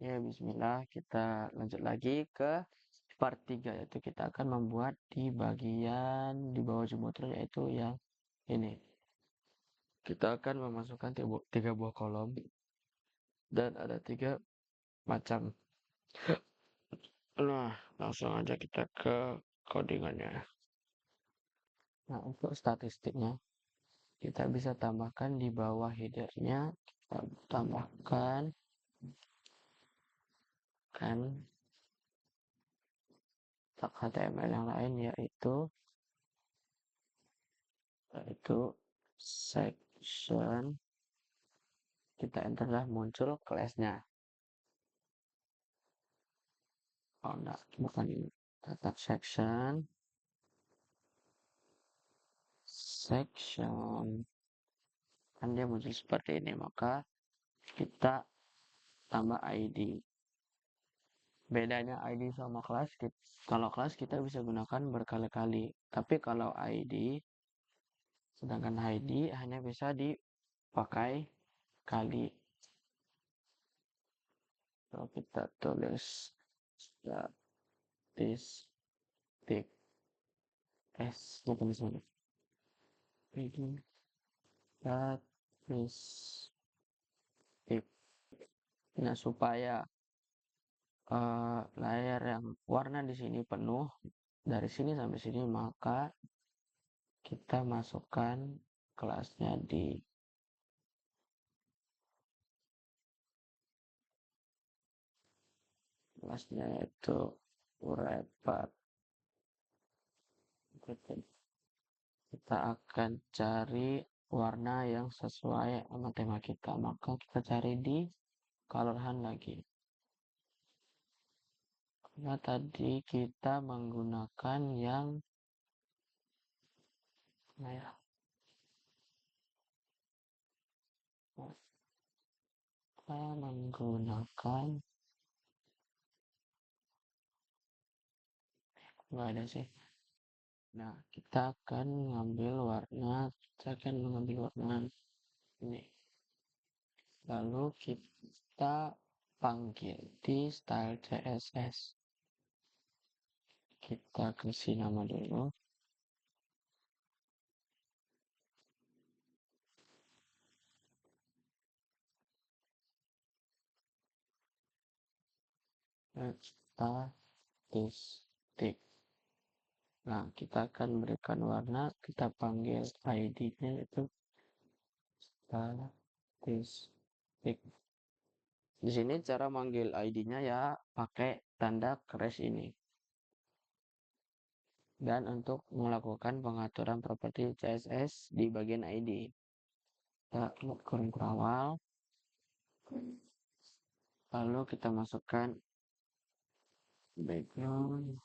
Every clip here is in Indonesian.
Ya, bismillah, kita lanjut lagi ke part 3, yaitu kita akan membuat di bagian di bawah Jumotron, yaitu yang ini. Kita akan memasukkan tiga buah kolom dan ada 3 macam. Nah, langsung aja kita ke codingannya. Nah, untuk statistiknya, kita bisa tambahkan di bawah headernya, kita tambahkan kan HTML yang lain, yaitu section. Kita enter lah, muncul kelasnya. Oh enggak, bukan ini. Tetap section. Kan dia muncul seperti ini, maka kita tambah ID. Bedanya ID sama kelas, kalau kelas kita bisa gunakan berkali-kali, tapi kalau ID, sedangkan ID hanya bisa dipakai kali. Kalau kita tulis statistik bukan di sana. ID statistik. Nah, supaya layar yang warna di sini penuh dari sini sampai sini, maka kita masukkan kelasnya di kelasnya itu Urepat. Kita akan cari warna yang sesuai sama tema kita, maka kita cari di colorhan lagi. Karena tadi kita menggunakan yang ya, kita menggunakan nggak ada sih. Nah, kita akan mengambil warna ini. Lalu kita panggil di style CSS. Kita kasih nama dulu. Statistik. Nah, kita akan berikan warna, kita panggil ID-nya itu statistik. Di sini cara manggil ID-nya ya pakai tanda keres ini. Dan untuk melakukan pengaturan properti CSS di bagian ID, kita klik kurung awal, lalu kita masukkan background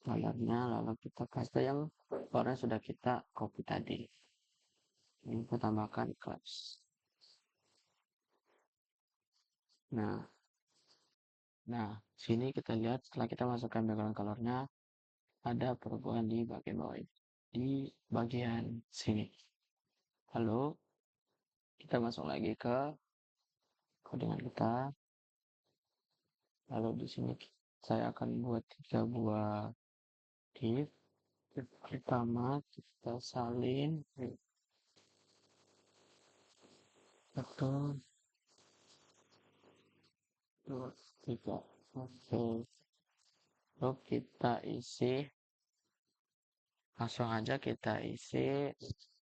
colornya, lalu kita paste yang warna sudah kita copy tadi. Ini kita tambahkan class. Nah, sini kita lihat setelah kita masukkan background colornya, ada perubahan di bagian bawah ini, di bagian sini. Lalu kita masuk lagi ke codingan kita. Lalu di sini saya akan buat 3 buah div. Pertama kita salin satu, dua, tiga. Oke. Lalu kita isi, langsung aja kita isi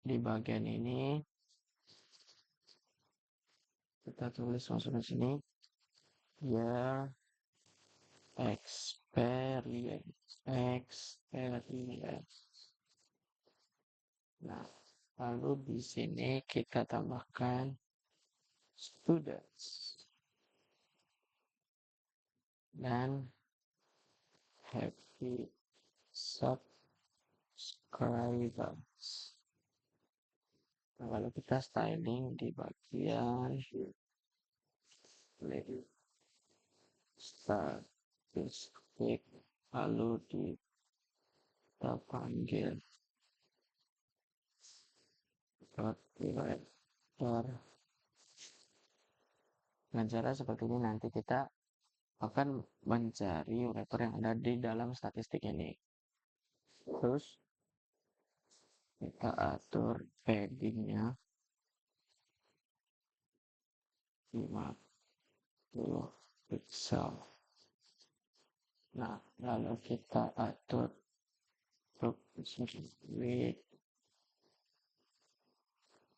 di bagian ini. Kita tulis langsung di sini. Ya, experience. Nah, lalu di sini kita tambahkan students dan happy subscribers. Nah, lalu kita styling di bagian statistik, lalu kita panggil calculator Dengan cara seperti ini nanti kita akan mencari wrapper yang ada di dalam statistik ini. Terus kita atur paddingnya 50 pixel. Nah, lalu kita atur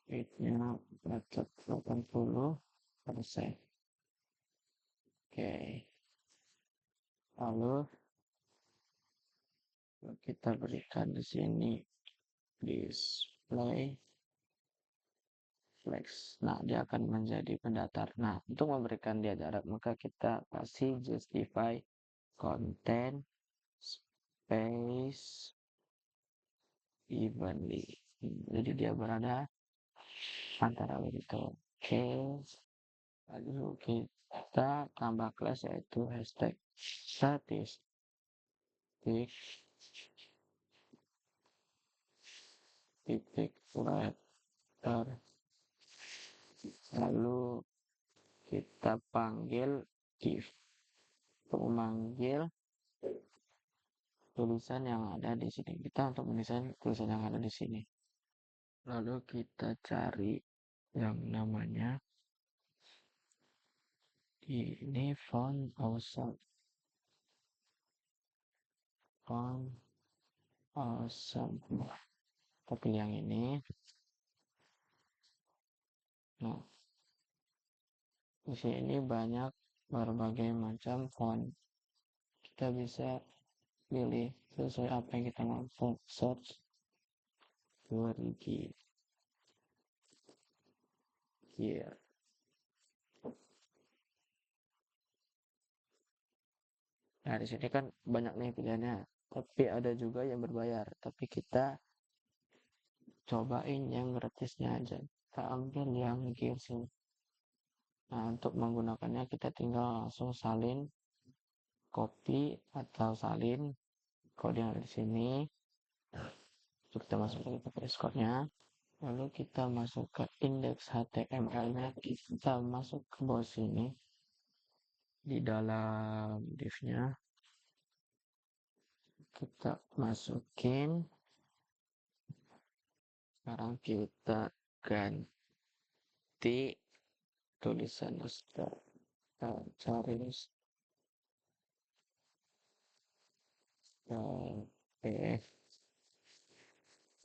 width-nya atur 80%. Oke. Lalu kita berikan di sini display flex. Nah, dia akan menjadi pendatar. Nah, untuk memberikan dia jarak, maka kita kasih justify content space evenly. Jadi dia berada antara begitu. Oke. Lalu kita tambah kelas yaitu hashtag statistik titik letter. Lalu kita panggil div untuk memanggil tulisan yang ada di sini. Kita untuk mendesain tulisan yang ada di sini. Lalu kita cari yang namanya ini font awesome. Font awesome. Kita pilih yang ini. Nah, di sini banyak berbagai macam font. Kita bisa pilih sesuai apa yang kita mau. Search 2000 here. Nah, di sini kan banyak nih pilihannya, tapi ada juga yang berbayar. Tapi kita cobain yang gratisnya aja. Kita ambil yang gears ini. Nah, untuk menggunakannya kita tinggal langsung salin, copy atau salin kode yang ada di sini. Kita masukkan ke Discord-nya. Lalu kita masuk ke indeks HTML-nya. Kita masuk ke bawah sini. Di dalam div-nya kita masukin. Sekarang kita ganti tulisan start. Cari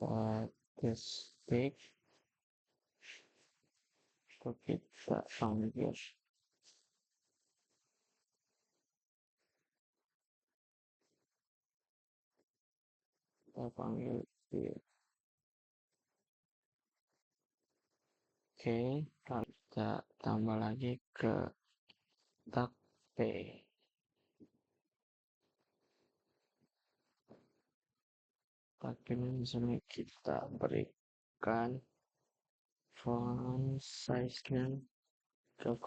statistik. Kita panggil dia. Oke, kita tambah lagi ke tag P. Tag P ini di sini kita berikan font size-nya 3,5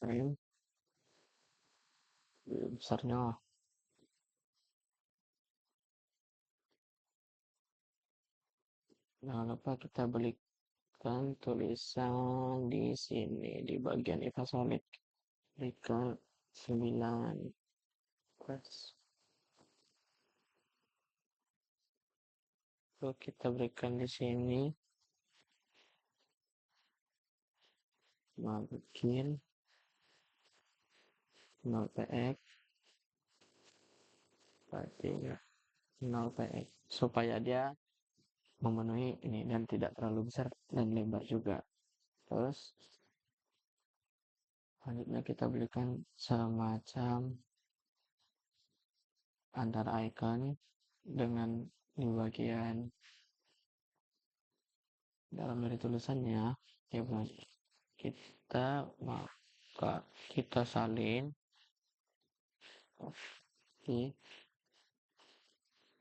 mm. Besarnya jangan lupa kita berikan tulisan di sini di bagian Ivasolid. Berikan 9 plus. Lalu kita berikan di sini bikin 0px berarti 0px supaya dia memenuhi ini dan tidak terlalu besar dan lebar juga. Terus selanjutnya kita berikan semacam antara icon dengan di bagian dalam dari tulisannya ya kita salin di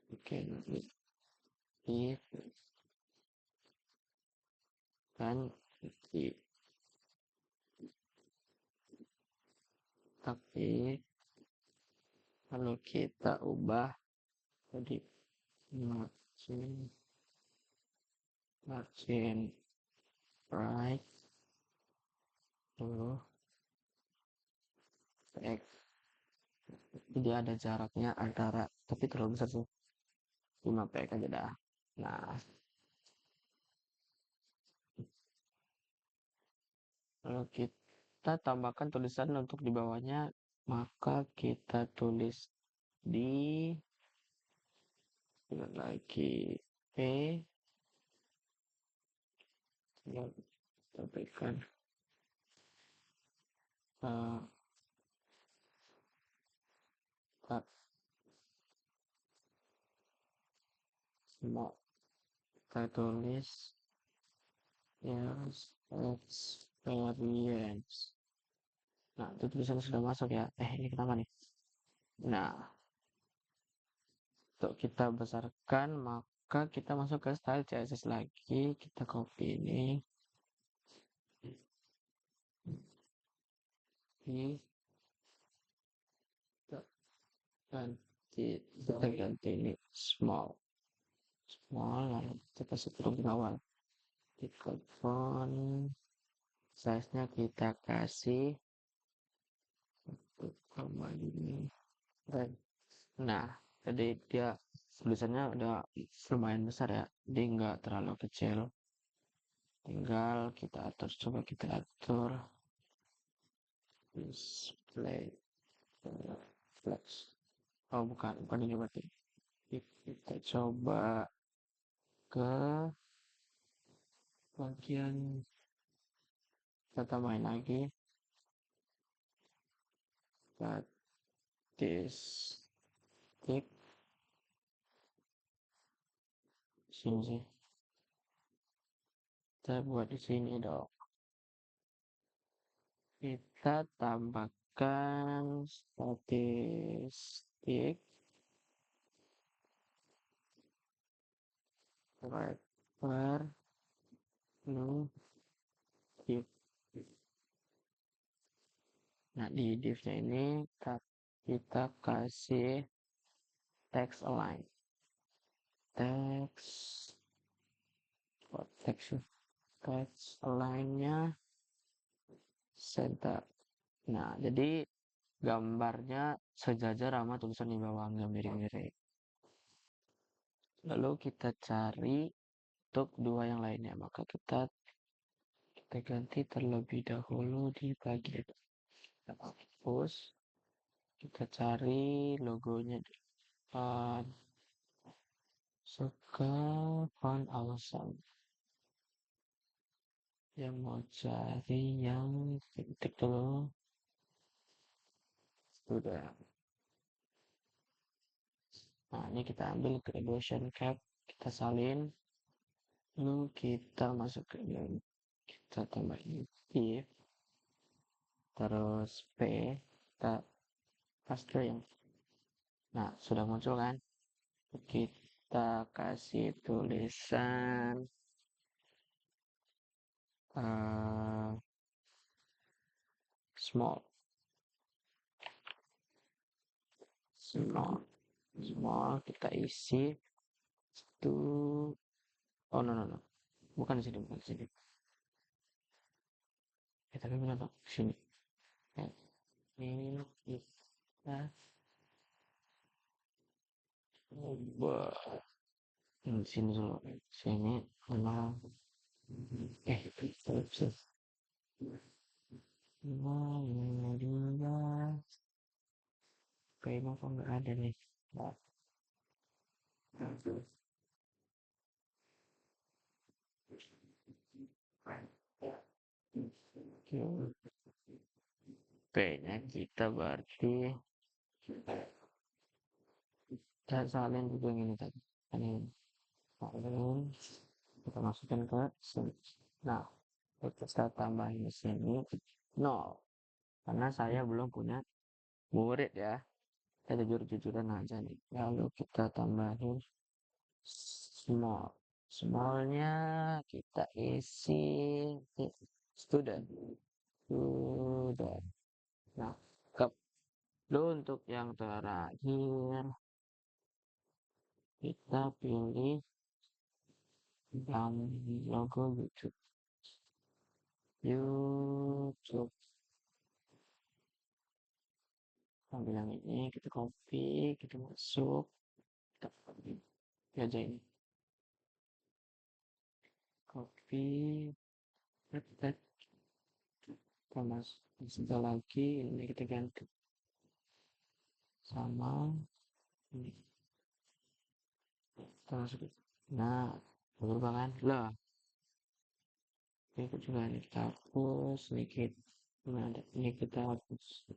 bikin di kan di tapi kalau kita ubah jadi margin right dulu X. Jadi ada jaraknya antara, tapi terlalu besar sih. 5 px aja dah. Nah, kalau kita tambahkan tulisan untuk di bawahnya, maka kita tulis di lagi P, ya, kita berikan uh, semua kita tulis yes experience. Nah, itu tulisan sudah masuk ya. Ini kenapa nih? Nah, untuk kita besarkan, maka kita masuk ke style CSS lagi. Kita copy ini. Ini kita ganti ini small, lalu kita kasih kurung awal. Kita font size-nya kita kasih ini. Nah, jadi dia tulisannya udah lumayan besar ya, dia nggak terlalu kecil. Tinggal kita atur, coba kita atur display flex. Oh bukan ini berarti. Kita coba ke bagian, kita tambahin lagi statistik sini sih. Kita buat di sini dong. Kita tambahkan statistik per new div. Nah, di div-nya ini kita kasih text align. Text align-nya center. Nah, jadi gambarnya sejajar sama tulisan di bawah, nggak mirip-mirip. Lalu kita cari untuk dua yang lainnya, maka kita ganti terlebih dahulu di bagian hapus. Kita cari logonya di depan. Suka font awesome. Yang mau cari yang titik dulu. Sudah. Nah, ini kita ambil graduation cap, kita salin. Lalu kita masuk ke ini. Kita tambahin div. Terus P. Kita paste yang. Nah, sudah muncul kan? Kita kasih tulisan small. Kita isi itu. Oh no, bukan di sini. Tapi kenapa sini? Ini kita ubah sini dulu. Sini memang terus dia kayaknya kok nggak ada nih. P-nya kita berarti kita salin juga yang ini tadi. Ini salin, kita masukkan ke sini. Nah, kita tambahin di sini 0 karena saya belum punya murid ya. Kita jujur-jujuran aja nih. Lalu kita tambahin small. Smallnya kita isi student. Nah, lalu untuk yang terakhir kita pilih yang logo YouTube. YouTube. ambil yang ini, kita copy, kita masuk, kita copy aja ini, copy, kita masuk, install lagi, ini kita ganti sama ini, kita masuk. Nah, berubah kan? Lah, ini juga ini kita hapus, sedikit. Nah, ini kita hapus.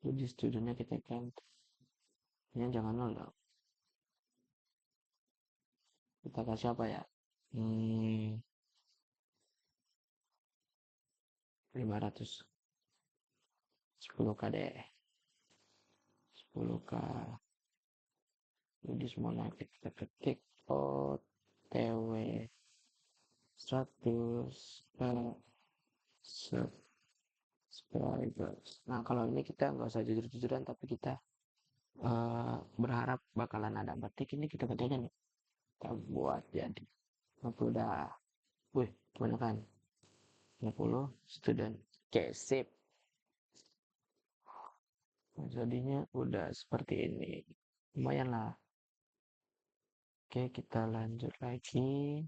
Jadi studentnya kita ganti. Ini jangan nol dong. Kita kasih apa ya? 500. 10k deh. 10k. Jadi semuanya kita ketik OTW 100 subscribers. Nah, kalau ini kita nggak usah jujur-jujuran, tapi kita berharap bakalan ada. Berarti ini kita ketikkan, kita buat jadi 50 dah. Wih, gimana kan? 50 student. Oke, sip. Nah, jadinya udah seperti ini. Lumayan lah. Oke, kita lanjut lagi.